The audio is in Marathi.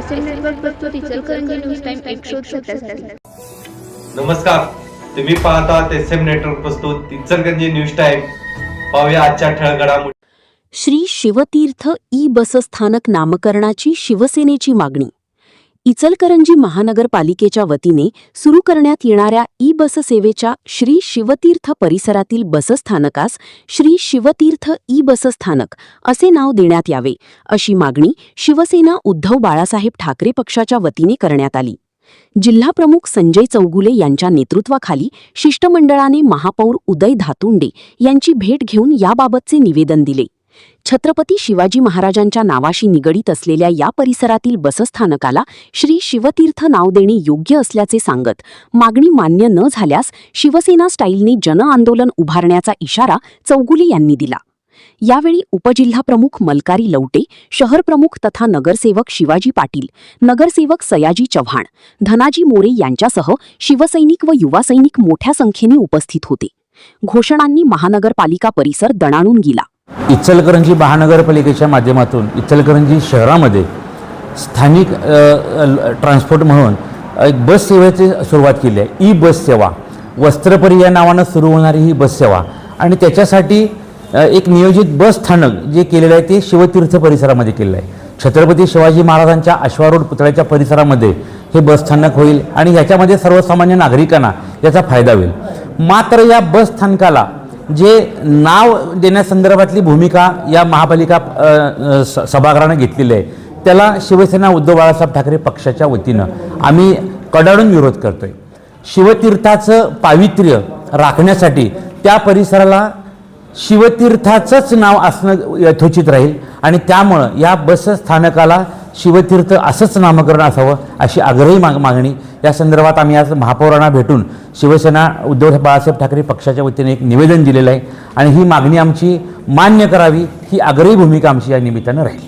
SM नेटवर्क प्रस्तुत इचलकरंजी न्यूज टाइम एक शोध 77। नमस्कार, तुम्ही पाहतात SM नेटवर्क प्रस्तुत इचलकरंजी न्यूज टाइम। पाहूया आजच्या ठळक घडामोडी। श्री शिवतीर्थ ई बस स्थानक नामकरणाची शिवसेनेची मागणी। इचलकरंजी महानगरपालिकेच्या वतीने सुरू करण्यात येणाऱ्या ई बस सेवेच्या श्री शिवतीर्थ परिसरातील बसस्थानकास श्री शिवतीर्थ ई बसस्थानक असे नाव देण्यात यावे अशी मागणी शिवसेना उद्धव बाळासाहेब ठाकरे पक्षाच्या वतीने करण्यात आली। जिल्हाप्रमुख संजय चौगुले यांच्या नेतृत्वाखाली शिष्टमंडळाने महापौर उदय धातुंडे यांची भेट घेऊन याबाबतचे निवेदन दिले। छत्रपती शिवाजी महाराजांच्या नावाशी निगडीत असलेल्या या परिसरातील बसस्थानकाला श्री शिवतीर्थ नाव देणे योग्य असल्याचे सांगत मागणी मान्य न झाल्यास शिवसेना स्टाईलने जनआंदोलन उभारण्याचा इशारा चौगुले यांनी दिला। यावेळी उपजिल्हाप्रमुख मलकारी लवटे, शहरप्रमुख तथा नगरसेवक शिवाजी पाटील, नगरसेवक सयाजी चव्हाण, धनाजी मोरे यांच्यासह शिवसैनिक व युवासैनिक मोठ्या संख्येने उपस्थित होते। घोषणांनी महानगरपालिका परिसर दणाणून गेला। इचलकरंजी महानगरपालिकेच्या माध्यमातून इचलकरंजी शहरामध्ये स्थानिक ट्रान्सपोर्ट म्हणून एक बस सेवेची सुरुवात केली आहे। ई बस सेवा, वस्त्रपरी या नावानं सुरू होणारी ही बस सेवा आणि त्याच्यासाठी एक नियोजित बस स्थानक जे केलेलं आहे ते शिवतीर्थ परिसरामध्ये केलेलं आहे। छत्रपती शिवाजी महाराजांच्या अश्वारूढ पुतळ्याच्या परिसरामध्ये हे बस स्थानक होईल आणि याच्यामध्ये सर्वसामान्य नागरिकांना याचा फायदा होईल। मात्र या बस स्थानकाला जे नाव देण्यासंदर्भातली भूमिका या महापालिका सभागृहाने घेतलेली आहे त्याला शिवसेना उद्धव बाळासाहेब ठाकरे पक्षाच्या वतीनं आम्ही कडाडून विरोध करतोय। शिवतीर्थाचं पावित्र्य राखण्यासाठी त्या परिसराला शिवतीर्थाचंच नाव असणं यथोचित राहील आणि त्यामुळं या बस स्थानकाला शिवतीर्थ असंच नामकरण असावं अशी आग्रही मागणी या संदर्भात आम्ही आज महापौरांना भेटून शिवसेना उद्धव बाळासाहेब ठाकरे पक्षाच्या वतीने एक निवेदन दिलेलं आहे आणि ही मागणी आमची मान्य करावी ही आग्रही भूमिका आमची या निमित्तानं राहील।